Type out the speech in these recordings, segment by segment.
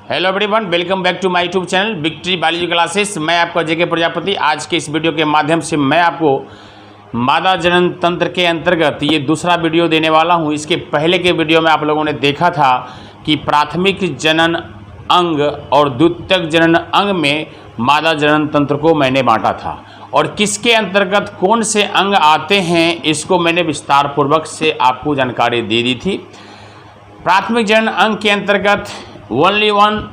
Hello everyone, welcome back to my YouTube channel Victory Biology Classes. मैं आपका जेके प्रजापति। आज के इस वीडियो के माध्यम से मैं आपको मादा जनन तंत्र के अंतर्गत ये दूसरा वीडियो देने वाला हूँ। इसके पहले के वीडियो में आप लोगों ने देखा था कि प्राथमिक जनन अंग और द्वितीयक जनन अंग में मादा जनन तंत्र को मैंने बांटा था और किसके अंतर्गत कौन से अंग आते हैं इसको मैंने विस्तार पूर्वक से आपको जानकारी दे दी थी। प्राथमिक जनन अंग के अंतर्गत ओनली वन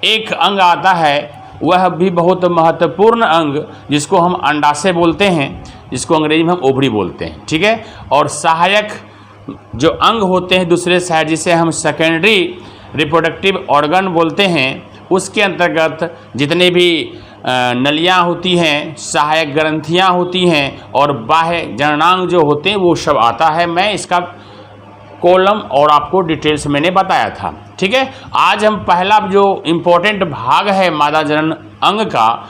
एक अंग आता है, वह भी बहुत महत्वपूर्ण अंग जिसको हम अंडाशय बोलते हैं, जिसको अंग्रेजी में हम ओवरी बोलते हैं, ठीक है। और सहायक जो अंग होते हैं दूसरे साइड, जिसे हम सेकेंडरी रिप्रोडक्टिव ऑर्गन बोलते हैं, उसके अंतर्गत जितने भी नलियाँ होती हैं, सहायक ग्रंथियाँ होती हैं और बाह्य जननांग जो होते हैं वो सब आता है। मैं इसका कॉलम और आपको डिटेल्स मैंने बताया था, ठीक है। आज हम पहला जो इम्पोर्टेंट भाग है मादा जनन अंग का,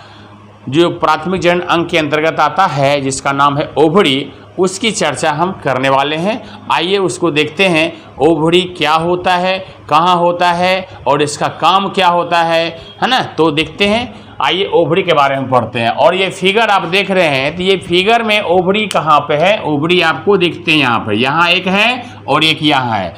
जो प्राथमिक जनन अंग के अंतर्गत आता है, जिसका नाम है ओवरी, उसकी चर्चा हम करने वाले हैं। आइए उसको देखते हैं। ओवरी क्या होता है, कहाँ होता है और इसका काम क्या होता है ना। तो देखते हैं, आइए ओवरी के बारे में पढ़ते हैं। और ये फिगर आप देख रहे हैं, तो ये फिगर में ओवरी कहाँ पे है, ओवरी आपको देखते हैं यहाँ पे, यहाँ एक है और एक यहाँ है।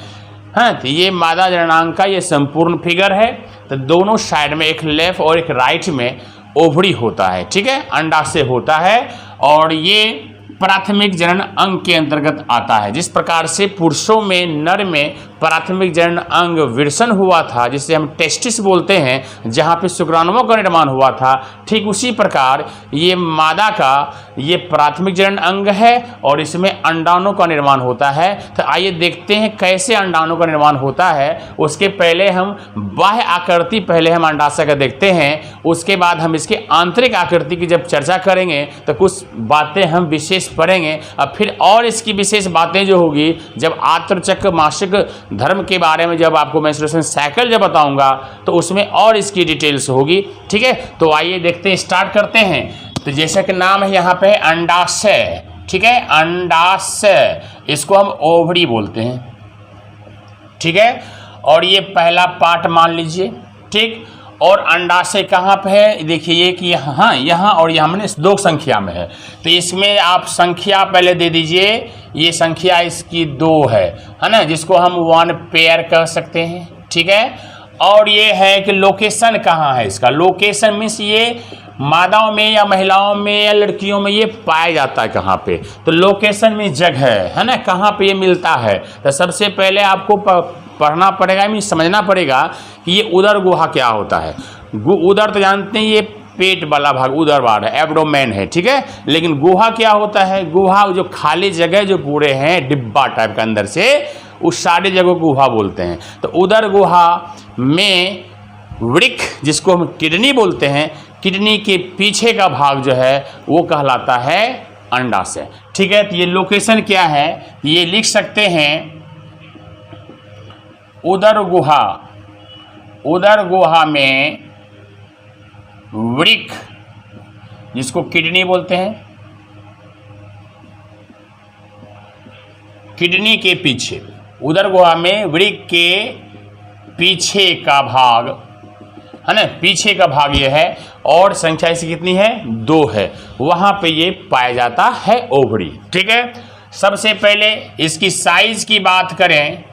हाँ, तो ये मादा जननांग का ये संपूर्ण फिगर है। तो दोनों साइड में एक लेफ्ट और एक राइट में ओवरी होता है, ठीक है, अंडाशय होता है। और ये प्राथमिक जनन अंग के अंतर्गत आता है। जिस प्रकार से पुरुषों में, नर में प्राथमिक जनन अंग विरसन हुआ था, जिसे हम टेस्टिस बोलते हैं, जहाँ पे शुक्राणुओं का निर्माण हुआ था, ठीक उसी प्रकार ये मादा का ये प्राथमिक जनन अंग है और इसमें अंडाणु का निर्माण होता है। तो आइए देखते हैं कैसे अंडाणु का निर्माण होता है। उसके पहले हम बाह्य आकृति पहले हम अंडाशय का देखते हैं, उसके बाद हम इसके आंतरिक आकृति की जब चर्चा करेंगे तो कुछ बातें हम विशेष पढ़ेंगे। अब फिर और इसकी विशेष बातें जो होगी जब आत्रचक्र मासिक धर्म के बारे में, जब आपको मेंस्ट्रुएशन साइकिल जब बताऊंगा तो उसमें और इसकी डिटेल्स होगी, ठीक है। तो आइए देखते हैं, स्टार्ट करते हैं। तो जैसा कि नाम है यहाँ पे अंडाशय, ठीक है, अंडाशय, इसको हम ओवरी बोलते हैं, ठीक है। और ये पहला पार्ट मान लीजिए, ठीक। और अंडाशय कहाँ पे है, देखिए कि यहाँ यहाँ और यहाँ मैंने दो संख्या में है। तो इसमें आप संख्या पहले दे दीजिए, ये संख्या इसकी 2 है ना, जिसको हम 1 पेयर कह सकते हैं, ठीक है। और ये है कि लोकेशन कहाँ है इसका, लोकेशन मीन्स ये मादाओं में या महिलाओं में या लड़कियों में ये पाया जाता है कहाँ पे। तो लोकेशन में जगह है ना, कहाँ पे ये मिलता है। तो सबसे पहले आपको पढ़ना पड़ेगा, मीन समझना पड़ेगा कि ये उदर गुहा क्या होता है। उदर तो जानते हैं, ये पेट वाला भाग उदर भाग है, एब्डोमेन है, ठीक है। लेकिन गुहा क्या होता है, गुहा जो खाली जगह जो पूरे हैं डिब्बा टाइप के अंदर से, उस सारी जगह को गुहा बोलते हैं। तो उदर गुहा में वृक्क, जिसको हम किडनी बोलते हैं, किडनी के पीछे का भाग जो है वो कहलाता है अंडाशय, ठीक है। तो ये लोकेशन क्या है, ये लिख सकते हैं उदर गुहा, उदर गुहा में वृक्क, जिसको किडनी बोलते हैं, किडनी के पीछे, उदर गुहा में वृक्क के पीछे का भाग है ना, पीछे का भाग ये है। और संख्या इसकी कितनी है, 2 है। वहां पे ये पाया जाता है ओवरी, ठीक है। सबसे पहले इसकी साइज की बात करें,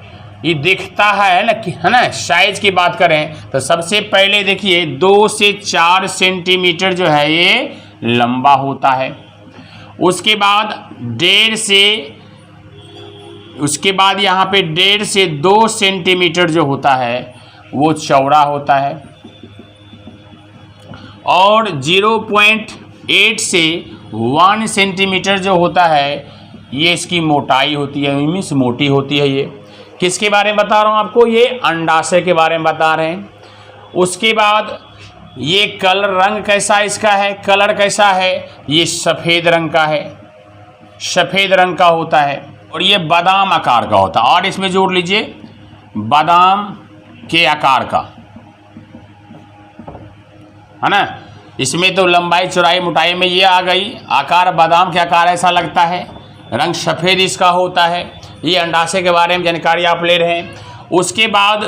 ये दिखता है ना कि, है ना, साइज की बात करें तो सबसे पहले देखिए 2 से 4 सेंटीमीटर जो है ये लंबा होता है। उसके बाद 1.5 से 2 सेंटीमीटर जो होता है वो चौड़ा होता है। और 0.8 से 1 सेंटीमीटर जो होता है ये इसकी मोटाई होती है, मीन्स मोटी होती है। ये किसके बारे में बता रहा हूँ आपको, ये अंडाशय के बारे में बता रहे हैं। उसके बाद ये कलर, रंग कैसा इसका है, कलर कैसा है, ये सफ़ेद रंग का है, सफ़ेद रंग का होता है। और ये बादाम आकार का होता है। और इसमें जोड़ लीजिए बादाम के आकार का, है ना। इसमें तो लंबाई चौड़ाई मोटाई में ये आ गई, आकार बादाम के आकार ऐसा लगता है, रंग सफ़ेद इसका होता है। ये अंडाशय के बारे में जानकारी आप ले रहे हैं। उसके बाद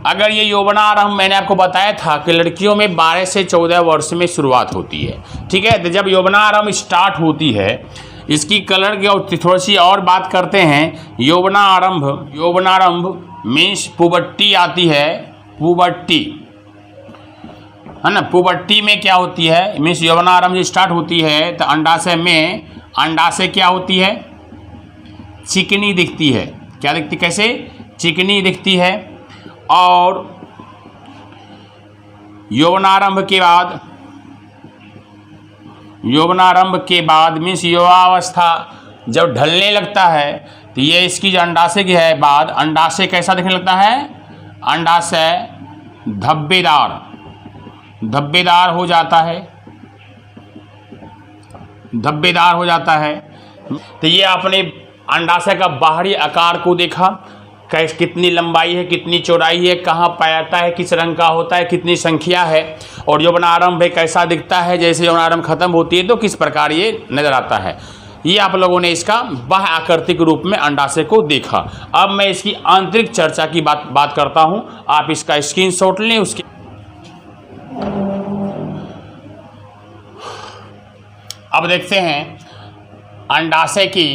अगर ये यौवनारंभ मैंने आपको बताया था कि लड़कियों में 12 से 14 वर्ष में शुरुआत होती है, ठीक है। तो जब यौवनारंभ स्टार्ट होती है, इसकी कलर की और थोड़ी सी और बात करते हैं। यौवनारंभ मीन्स पुबर्टी आती है, पुबर्टी है ना। पुबर्टी में क्या होती है, मीन्स यौवनारंभ स्टार्ट होती है तो अंडाशय में, अंडाशय क्या होती है, चिकनी दिखती है। क्या दिखती, कैसे, चिकनी दिखती है। और यौवनारंभ के बाद मीन्स युवावस्था जब ढलने लगता है तो ये इसकी जो अंडाशय की है बाद, अंडाशय कैसा दिखने लगता है, अंडाशय धब्बेदार हो जाता है, धब्बेदार हो जाता है। तो ये आपने अंडाशय का बाहरी आकार को देखा, कितनी लंबाई है, कितनी चौड़ाई है, कहाँ पाता है, किस रंग का होता है, कितनी संख्या है। और यौवनारंभ कैसा दिखता है, जैसे यौवनारंभ खत्म होती है तो किस प्रकार ये नजर आता है। ये आप लोगों ने इसका बाह्य आकृतिक रूप में अंडाशय को देखा। अब मैं इसकी आंतरिक चर्चा की बात करता हूं। आप इसका स्क्रीनशॉट लें। उसके अब देखते हैं अंडाशय की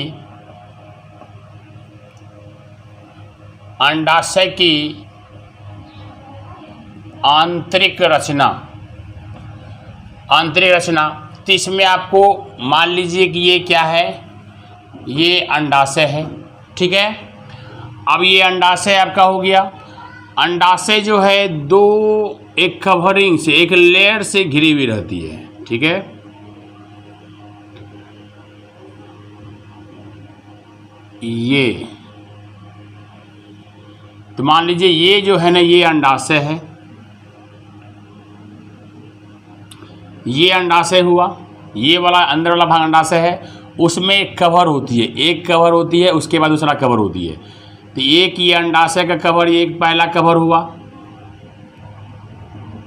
आंतरिक रचना। तो इसमें आपको मान लीजिए कि ये क्या है, ये अंडाशय है, ठीक है। अब ये अंडाशय आपका हो गया। अंडाशय जो है एक कवरिंग से, एक लेयर से घिरी हुई रहती है, ठीक है। ये तो मान लीजिए ये जो है ना, ये अंडाशय है, ये अंडाशय हुआ, ये वाला अंदर वाला भाग अंडाशय है। उसमें एक कवर होती है, एक कवर होती है, उसके बाद दूसरा कवर होती है। तो एक ये अंडाशय का कवर, ये एक पहला कवर हुआ,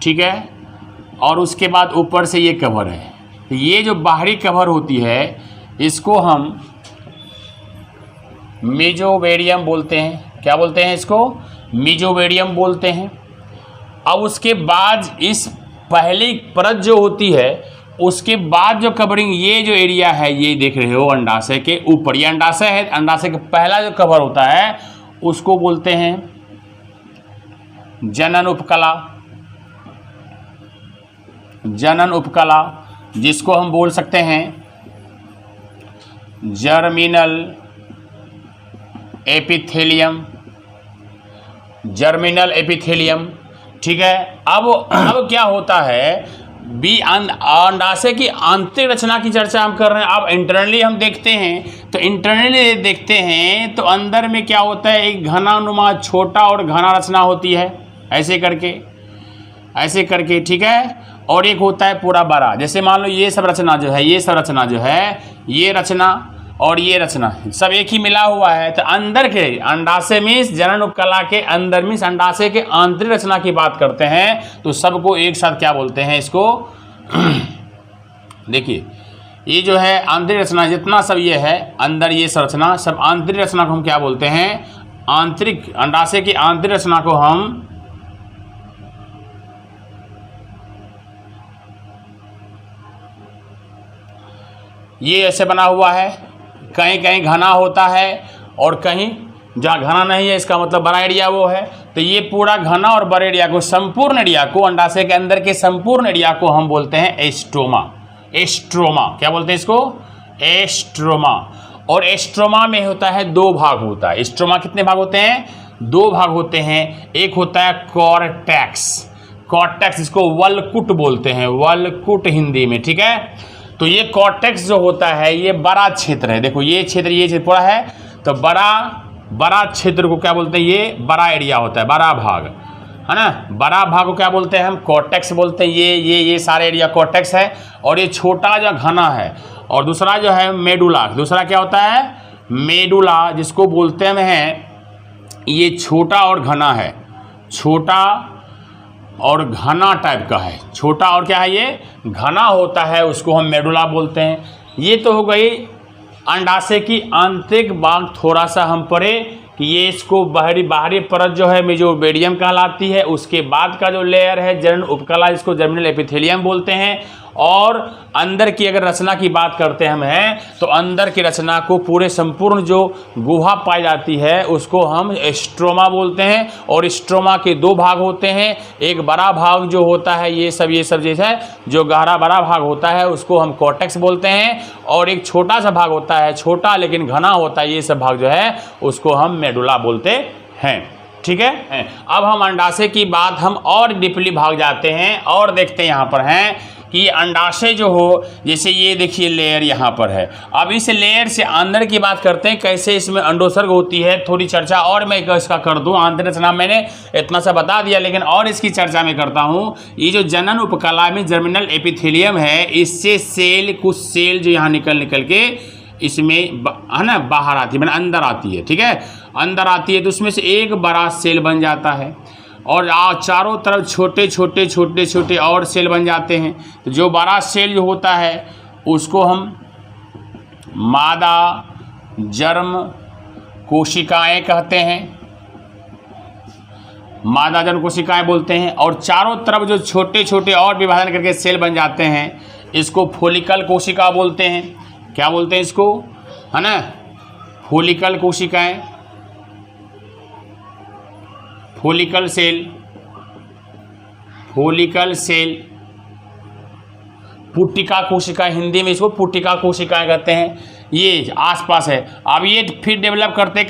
ठीक है। और उसके बाद ऊपर से ये कवर है। तो ये जो बाहरी कवर होती है इसको हम मेजोवेरियम बोलते हैं। क्या बोलते हैं इसको, मेजोवेरियम बोलते हैं। अब उसके बाद इस पहली परत जो होती है, उसके बाद जो कवरिंग, ये जो एरिया है, ये देख रहे हो अंडाशय के ऊपर, ये अंडाशय है। अंडाशय का पहला जो कवर होता है उसको बोलते हैं जनन उपकला। जनन उपकला, जिसको हम बोल सकते हैं जर्मिनल एपिथेलियम, जर्मिनल एपिथेलियम, ठीक है। अब क्या होता है, अंडाशय की आंतरिक रचना की चर्चा हम कर रहे हैं। अब इंटरनली हम देखते हैं तो अंदर में क्या होता है, एक घनानुमा छोटा और घना रचना होती है, ऐसे करके, ठीक है। और एक होता है पूरा बड़ा। जैसे मान लो ये सब रचना जो है, ये रचना और ये रचना सब एक ही मिला हुआ है। तो अंदर के अंडाशय मीन्स जनन उपकला के अंदर मीन्स अंडाशय के आंतरिक रचना की बात करते हैं तो सबको एक साथ क्या बोलते हैं इसको देखिए, ये जो है आंतरिक रचना, जितना सब ये है अंदर, ये संरचना सब आंतरिक रचना को हम क्या बोलते हैं, आंतरिक, अंडाशय की आंतरिक रचना को हम ये ऐसे बना हुआ है, कहीं कहीं घना होता है और कहीं जहाँ घना नहीं है, इसका मतलब बड़ा एरिया वो है। तो ये पूरा घना और बड़े एरिया को, संपूर्ण एरिया को, अंडाशय के अंदर के संपूर्ण एरिया को हम बोलते हैं एस्ट्रोमा। एस्ट्रोमा क्या बोलते हैं इसको, एस्ट्रोमा। और एस्ट्रोमा में होता है दो भाग होता है। एस्ट्रोमा कितने भाग होते हैं, दो भाग होते हैं। एक होता है कॉर्टेक्स, कॉर्टेक्स इसको वलकुट बोलते हैं, वलकुट हिंदी में, ठीक है। तो ये कॉर्टेक्स जो होता है ये बड़ा क्षेत्र है। देखो ये क्षेत्र पूरा है, तो बड़ा क्षेत्र को क्या बोलते हैं, ये बड़ा एरिया होता है, बड़ा भाग है ना। बड़ा भाग को क्या बोलते हैं हम, कॉर्टेक्स बोलते हैं। ये सारे एरिया कॉर्टेक्स है। और ये छोटा जो घना है, और दूसरा जो है मेडुला, दूसरा क्या होता है मेडुला, जिसको बोलते हैं ये छोटा और घना है, छोटा और घना टाइप का है, छोटा और क्या है ये घना होता है, उसको हम मेडुला बोलते हैं। ये तो हो गई अंडाशय की आंतरिक भाग, थोड़ा सा हम पढ़े कि ये इसको बाहरी परत जो है मेसोबेडियम कहलाती है। उसके बाद का जो लेयर है जनन उपकला, इसको जर्मिनल एपिथेलियम बोलते हैं। और अंदर की अगर रचना की बात करते हम हैं तो अंदर की रचना को पूरे संपूर्ण जो गुहा पाई जाती है उसको हम स्ट्रोमा बोलते हैं। और स्ट्रोमा के दो भाग होते हैं, एक बड़ा भाग जो होता है ये सब जैसा जो गहरा बड़ा भाग होता है उसको हम कॉर्टेक्स बोलते हैं, और एक छोटा सा भाग होता है, छोटा लेकिन घना होता है, ये सब भाग जो है उसको हम मेडुला बोलते हैं। ठीक है, अब हम अंडाशय की बात हम और डीपली भाग जाते हैं और देखते हैं यहाँ पर हैं कि अंडाशय जो हो, जैसे ये देखिए लेयर यहाँ पर है। अब इस लेयर से अंदर की बात करते हैं, कैसे इसमें अंडोसर्ग होती है, थोड़ी चर्चा और मैं इसका कर दूं। आंतरिक रचना मैंने इतना सा बता दिया, लेकिन और इसकी चर्चा मैं करता हूँ। ये जो जनन उपकला में जर्मिनल एपिथेलियम है, इससे सेल, कुछ सेल जो यहाँ निकल के इसमें है ना बाहर आती है, मैंने अंदर आती है। ठीक है, अंदर आती है तो उसमें से एक बड़ा सेल बन जाता है और चारों तरफ छोटे छोटे और सेल बन जाते हैं। तो जो बड़ा सेल जो होता है उसको हम मादा जर्म कोशिकाएं कहते हैं, मादा जर्म कोशिकाएं बोलते हैं। और चारों तरफ जो छोटे और विभाजन करके सेल बन जाते हैं इसको फोलिकल कोशिका बोलते हैं। क्या बोलते हैं इसको, है ना, फोलिकल कोशिकाएं, फोलिकल सेल, पुट्टिका कोशिका, हिंदी में इसको पुट्टिका कोशिकाएं कहते हैं। ये आसपास है। अब ये फिर डेवलप करते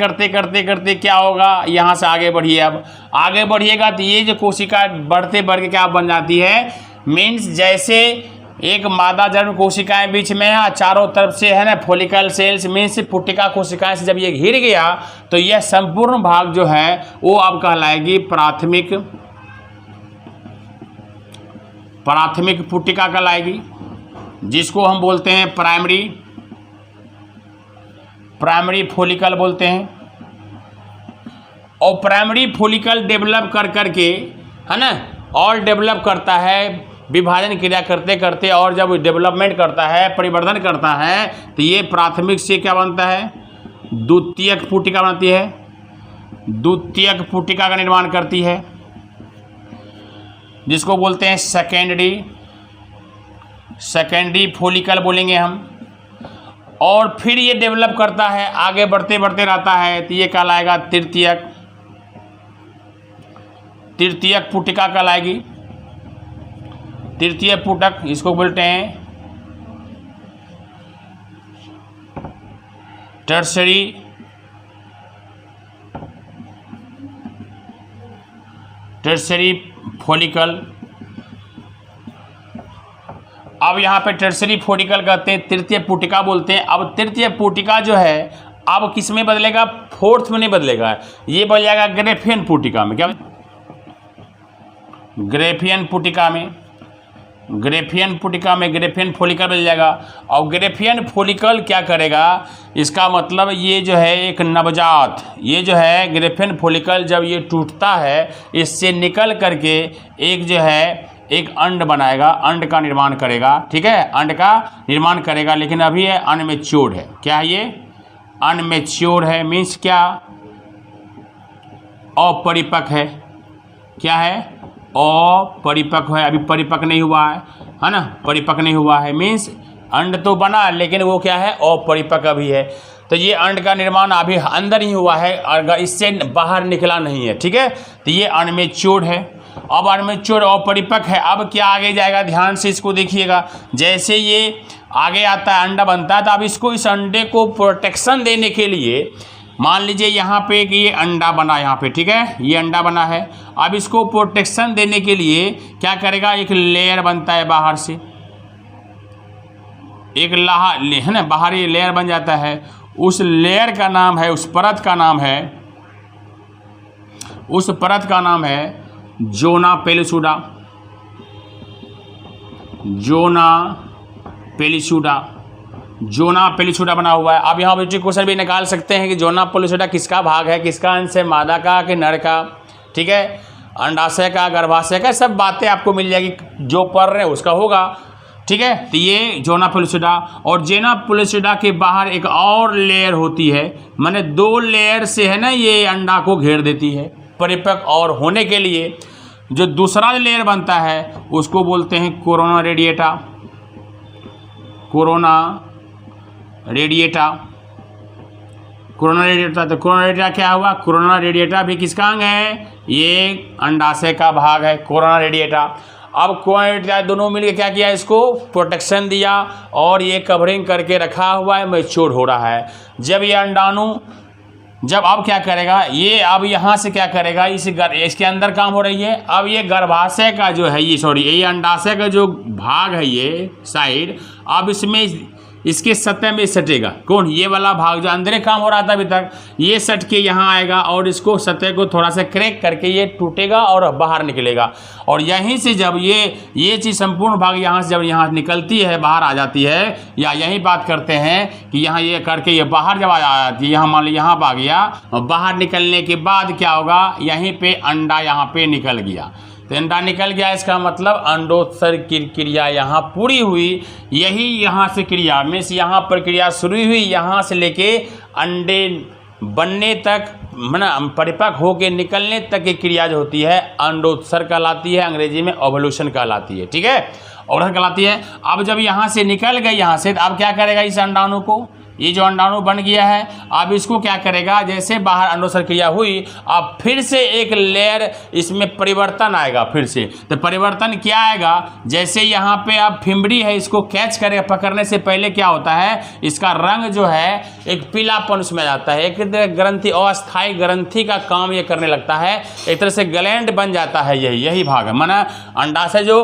क्या होगा, यहाँ से आगे बढ़िए। अब आगे बढ़िएगा तो ये जो कोशिका बढ़ते के क्या बन जाती है, मीन्स जैसे एक मादा जर्म कोशिकाएं बीच में है, चारों तरफ से है ना फोलिकल सेल्स मीन्स पुट्टिका कोशिकाएं से जब ये घिर गया तो यह संपूर्ण भाग जो है वो अब कहलाएगी प्राथमिक पुट्टिका कहलाएगी, जिसको हम बोलते हैं प्राइमरी फोलिकल बोलते हैं। और प्राइमरी फोलिकल डेवलप करके है ना, और डेवलप करता है विभाजन क्रिया करते और जब डेवलपमेंट करता है, परिवर्धन करता है, तो ये प्राथमिक से क्या बनता है, द्वितीयक पुट्टिका बनती है, द्वितीयक पुट्टिका का निर्माण करती है, जिसको बोलते हैं सेकेंडरी फोलिकल बोलेंगे हम। और फिर ये डेवलप करता है, आगे बढ़ते रहता है, तो ये कहलाएगा तृतीयक पुट्टिका कहलाएगी। तृतीय पुटक इसको बोलते हैं टर्सरी फोलिकल। अब यहाँ पे टर्सरी फोलिकल कहते हैं, तृतीय पुटिका बोलते हैं। अब तृतीय पुटिका जो है अब किस में बदलेगा, फोर्थ में नहीं बदलेगा, ये बदल जाएगा ग्रेफियन पुटिका में। क्या, ग्रेफियन पुटिका में, ग्रेफियन फोलिकल बन जाएगा। और ग्रेफियन फोलिकल क्या करेगा, इसका मतलब ये जो है एक नवजात, ये जो है ग्रेफियन फोलिकल जब ये टूटता है इससे निकल करके एक जो है एक अंड बनाएगा, अंड का निर्माण करेगा। ठीक है, अंड का निर्माण करेगा, लेकिन अभी ये अनमेच्योर्ड है। क्या है ये, अनमेच्योर्ड है, मीन्स क्या, अपरिपक्व है। क्या है, अपरिपक्व है, अभी परिपक्व नहीं हुआ है ना, परिपक्व नहीं हुआ है, मीन्स अंड तो बना लेकिन वो क्या है, अपरिपक्व अभी है। तो ये अंड का निर्माण अभी अंदर ही हुआ है, अगर इससे बाहर निकला नहीं है। ठीक है, तो ये अनमेच्योर्ड है। अब अनमेच्योर्ड और परिपक्व है, अब क्या आगे जाएगा, ध्यान से इसको देखिएगा। जैसे ये आगे आता है, अंडा बनता है, तो अब इसको, इस अंडे को प्रोटेक्शन देने के लिए, मान लीजिए यहाँ पे कि ये अंडा बना, यहाँ पे ठीक है, ये अंडा बना है। अब इसको प्रोटेक्शन देने के लिए क्या करेगा, एक लेयर बनता है बाहर से, एक है ना, बाहरी लेयर बन जाता है। उस लेयर का नाम है, उस परत का नाम है जोना पेलिसुडा बना हुआ है। अब यहाँ बेटी क्वेश्चन भी निकाल सकते हैं कि जोना पेलिसुडा किसका भाग है, किसका अंश है, मादा का कि नर का। ठीक है, अंडाशय का, गर्भाशय का, सब बातें आपको मिल जाएगी, जो पढ़ रहे हैं उसका होगा। ठीक है। तो ये जोना पेलुसिडा, और जेना पेलुसिडा के बाहर एक और लेयर होती है, माने 2 लेयर से है ना ये अंडा को घेर देती है। परिपक्व और होने के लिए जो दूसरा लेयर बनता है उसको बोलते हैं corona radiata. Corona radiata, corona radiata. तो कोरोना रेडिएटा क्या हुआ? कोरोना रेडिएटा भी किसका अंग है? ये अंडाशय का भाग है कोरोना रेडिएटा। अब कोरोना रेडिएटा दोनों मिलकर क्या किया? इसको प्रोटेक्शन दिया और ये कवरिंग करके रखा हुआ है, मैच्योर हो रहा है। जब ये अंडाणु जब अब क्या करेगा ये, अब यहाँ से क्या करेगा, इसके अंदर काम हो रही है। अब ये गर्भाशय का जो है ये अंडाशय का जो भाग है ये साइड, अब इसमें इसके सतह में सटेगा। कौन? ये वाला भाग जो अंदर काम हो रहा था अभी तक, ये सट के यहाँ आएगा और इसको सतह को थोड़ा सा क्रैक करके ये टूटेगा और बाहर निकलेगा। और यहीं से जब ये चीज़ संपूर्ण भाग यहाँ से जब यहाँ निकलती है, बाहर आ जाती है, या यही बात करते हैं कि यहाँ ये करके ये बाहर जब आ जाती है, यहाँ मान लो यहाँ आ गया, और बाहर निकलने के बाद क्या होगा? यहीं पर अंडा यहाँ पर निकल गया। तो अंडा निकल गया, इसका मतलब अंडोत्सर्ग की क्रिया यहाँ पूरी हुई। यही यहाँ से क्रिया मीन्स यहाँ पर क्रिया शुरू हुई, यहाँ से लेके अंडे बनने तक, परिपक्व होके निकलने तक की क्रिया जो होती है अंडोत्सर्ग कहलाती है, अंग्रेजी में ओवल्यूशन कहलाती है। ठीक है, ओवल्यूशन कहलाती है। अब जब यहाँ से निकल गई यहाँ से, तो अब क्या करेगा इस अंडाणु को? ये जो अंडाणु बन गया है, अब इसको क्या करेगा? जैसे बाहर अंडोत्सर्ग क्रिया हुई, अब फिर से एक लेयर इसमें परिवर्तन आएगा फिर से। तो परिवर्तन क्या आएगा? जैसे यहाँ पे अब फिम्बड़ी है, इसको कैच करेगा, पकड़ने से पहले क्या होता है, इसका रंग जो है एक पीलापन उसमें आ जाता है, एक ग्रंथि, अस्थायी ग्रंथि का काम ये करने लगता है, एक तरह से ग्लैंड बन जाता है। यही भाग है, माना अंडाशय जो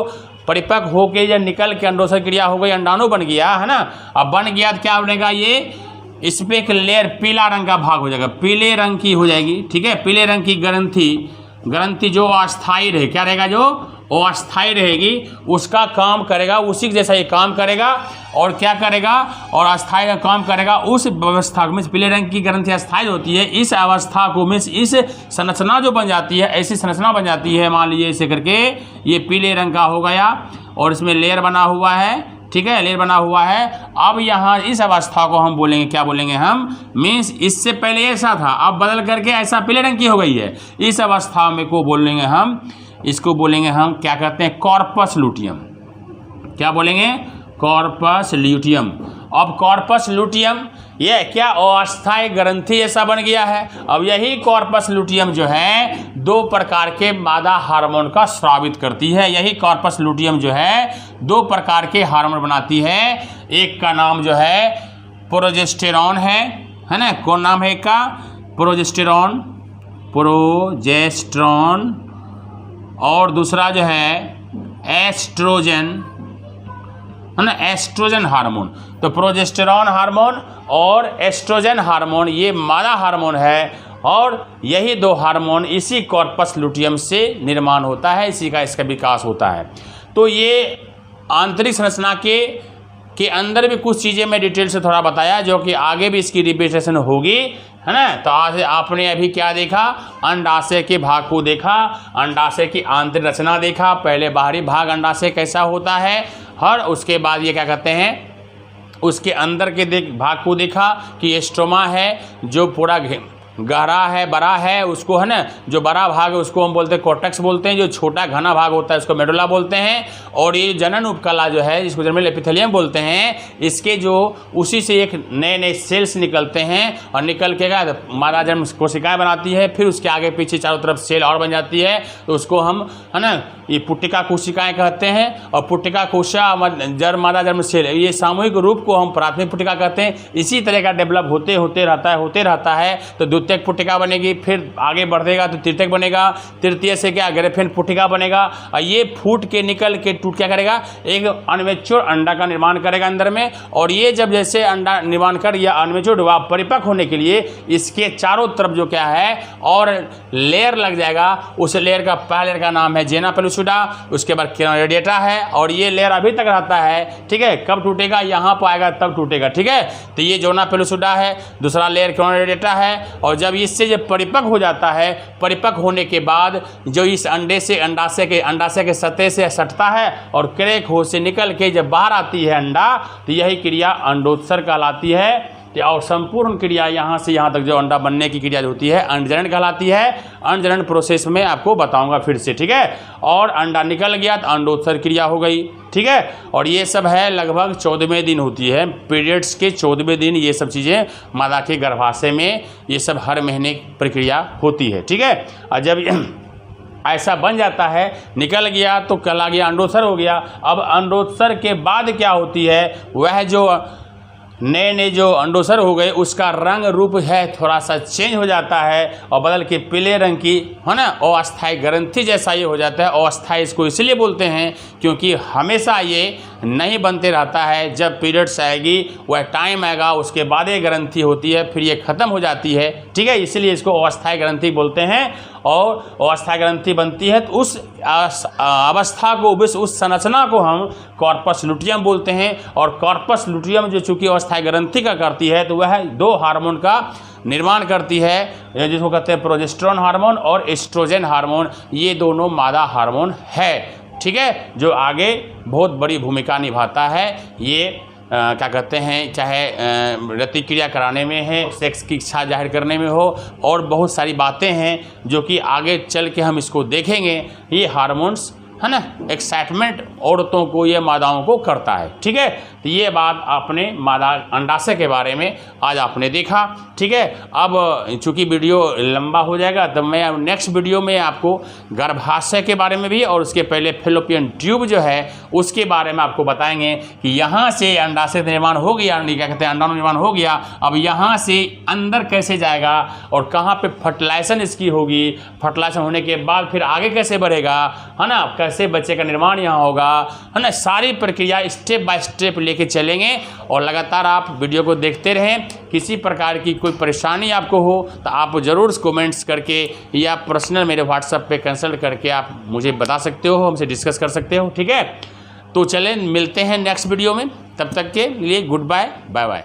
परिपक्व होके जब निकल के अंडोत्सर्ग क्रिया हो गई, अंडाणु बन गया है ना। अब बन गया तो क्या बनेगा? ये इस पे एक लेयर पीला रंग का भाग हो जाएगा, पीले रंग की हो जाएगी। ठीक है, पीले रंग की ग्रंथि जो अस्थायी रहे, क्या रहेगा? जो अस्थायी रहेगी, उसका काम करेगा, उसी के जैसा ये काम करेगा। और क्या करेगा? और अस्थायी का काम करेगा उस व्यवस्था में। पीले रंग की ग्रंथि अस्थायी होती है, इस अवस्था को में इस संरचना जो बन जाती है, ऐसी संरचना बन जाती है। मान लीजिए इसे करके ये पीले रंग का हो गया और इसमें लेयर बना हुआ है। ठीक है, लेयर बना हुआ है। अब यहाँ इस अवस्था को हम बोलेंगे, क्या बोलेंगे हम? मीन्स इससे पहले ऐसा था, अब बदल करके ऐसा पीले रंग की हो गई है। इस अवस्था में को बोलेंगे हम, इसको बोलेंगे हम, क्या कहते हैं? Corpus luteum. क्या बोलेंगे? Corpus luteum. अब कॉर्पस लूटियम ये क्या अस्थायी ग्रंथि ऐसा बन गया है। अब यही कॉर्पस लूटियम जो है 2 प्रकार के मादा हार्मोन का स्रावित करती है। यही कॉर्पस लूटियम जो है 2 प्रकार के हार्मोन बनाती है। एक का नाम जो है प्रोजेस्टेरॉन है ना। कौन नाम है एक का? प्रोजेस्टेरॉन, और दूसरा जो है एस्ट्रोजन, है ना, एस्ट्रोजन हार्मोन। तो प्रोजेस्टेरॉन हार्मोन और एस्ट्रोजन हार्मोन ये मादा हार्मोन है, और यही 2 हार्मोन इसी कॉर्पस लूटियम से निर्माण होता है, इसी का इसका विकास होता है। तो ये आंतरिक संरचना के अंदर भी कुछ चीज़ें मैं डिटेल से थोड़ा बताया, जो कि आगे भी इसकी रिपीटेशन होगी, है ना। तो आज आपने अभी क्या देखा? अंडाशय के भाग को देखा, अंडाशय की आंतरिक रचना देखा, पहले बाहरी भाग अंडाशय कैसा होता है, और उसके बाद ये क्या कहते हैं, उसके अंदर के भाग को देखा कि स्ट्रोमा है जो पूरा गहरा है, बड़ा है, उसको है ना, जो बड़ा भाग है उसको हम बोलते हैं कॉर्टेक्स बोलते हैं, जो छोटा घना भाग होता है उसको मेडुला बोलते हैं। और ये जनन उपकला जो है जिसको जर्मिनल एपिथेलियम बोलते हैं, इसके जो उसी से एक नए सेल्स निकलते हैं, और निकल के मादा जन्म कोशिकाएं बनाती है, फिर उसके आगे पीछे चारों तरफ सेल और बन जाती है, तो उसको हम है ना ये पुट्टिका कोशिकाएं कहते हैं। और पुट्टिका कोशिका मादा जन्म सेल, ये सामूहिक रूप को हम प्राथमिक पुट्टिका कहते हैं। इसी तरह का डेवलप होते रहता है। तो द्वितीयक पुट्टिका बनेगी, फिर आगे बढ़ेगा तो तृतीयक बनेगा, तृतीय से क्या ग्रेफेन पुट्टिका बनेगा, और ये फूट के निकल के टूट क्या करेगा, एक अनमेच्योर अंडा का निर्माण करेगा अंदर में। और ये जब जैसे अंडा निर्माण कर या अनमेच्योर हुआ, परिपक्व होने के लिए इसके चारों तरफ जो क्या है और लेयर लग जाएगा। उस लेयर का पहले लेयर का नाम है जेना पेलुसिडा, उसके बाद कोरोना रेडिएटा है, और ये लेयर अभी तक रहता है। ठीक है, कब टूटेगा? यहाँ पर आएगा तब टूटेगा। ठीक है, तो ये जोना पेलुसिडा है, दूसरा लेयर कोरोना रेडिएटा है, और और जब इससे जब परिपक्व हो जाता है, परिपक्व होने के बाद जो इस अंडे से अंडाशय के सतह से सटता है और क्रैक हो से निकल के जब बाहर आती है अंडा, तो यही क्रिया अंडोत्सर्ग कहलाती है। और संपूर्ण क्रिया यहाँ से यहाँ तक जो अंडा बनने की क्रिया होती है अंडजनन कहलाती है। अंडजनन प्रोसेस में आपको बताऊंगा फिर से, ठीक है। और अंडा निकल गया तो अंडोत्सर्ग क्रिया हो गई, ठीक है। और ये सब है लगभग 14वें दिन होती है, पीरियड्स के 14वें दिन ये सब चीज़ें मादा के गर्भाशय में ये सब हर महीने प्रक्रिया होती है, ठीक है। और जब ऐसा बन जाता है, निकल गया तो कहला गया अंडोत्सर्ग हो गया। अब अंडोत्सर्ग के बाद क्या होती है, वह जो नए जो अंडोत्सर्ग हो गए उसका रंग रूप है थोड़ा सा चेंज हो जाता है और बदल के पीले रंग की, है ना, अस्थायी ग्रंथि जैसा ये हो जाता है। अस्थायी इसको इसलिए बोलते हैं क्योंकि हमेशा ये नहीं बनते रहता है। जब पीरियड्स आएगी वह टाइम आएगा, उसके बाद ये ग्रंथि होती है, फिर ये ख़त्म हो जाती है, ठीक है। इसलिए इसको अस्थायी ग्रंथि बोलते हैं। और अस्थायी ग्रंथि बनती है तो उस अवस्था को, उस संरचना को हम कॉर्पस लुटियम बोलते हैं। और कॉर्पस लुटियम जो चूँकि अस्थायी ग्रंथि का करती है तो वह 2 हार्मोन का निर्माण करती है, जिसको कहते हैं प्रोजेस्टेरोन हार्मोन और एस्ट्रोजन हार्मोन। ये दोनों मादा हार्मोन है, ठीक है, जो आगे बहुत बड़ी भूमिका निभाता है। ये क्या कहते हैं, चाहे प्रतिक्रिया कराने में है, सेक्स की इच्छा जाहिर करने में हो, और बहुत सारी बातें हैं जो कि आगे चल के हम इसको देखेंगे। ये हार्मोन्स, है ना, एक्साइटमेंट औरतों को, ये मादाओं को करता है, ठीक है। तो ये बात आपने मादा अंडाशय के बारे में आज आपने देखा, ठीक है। अब चूँकि वीडियो लंबा हो जाएगा तो मैं नेक्स्ट वीडियो में आपको गर्भाशय के बारे में भी और उसके पहले फैलोपियन ट्यूब जो है उसके बारे में आपको बताएंगे कि यहाँ से अंडाशय निर्माण हो गया, क्या कहते हैं, अंडाणु निर्माण हो गया, अब यहाँ से अंदर कैसे जाएगा और कहाँ पे फर्टिलाइजेशन इसकी होगी, फर्टिलाइजेशन होने के बाद फिर आगे कैसे बढ़ेगा, है ना, कैसे बच्चे का निर्माण यहाँ होगा, है ना। सारी प्रक्रिया स्टेप बाय स्टेप लेके चलेंगे और लगातार आप वीडियो को देखते रहें। किसी प्रकार की कोई परेशानी आपको हो तो आप ज़रूर कमेंट्स करके या पर्सनल मेरे व्हाट्सएप पे कंसल्ट करके आप मुझे बता सकते हो, हमसे डिस्कस कर सकते हो, ठीक है। तो चलें, मिलते हैं नेक्स्ट वीडियो में, तब तक के लिए गुड बाय, बाय बाय।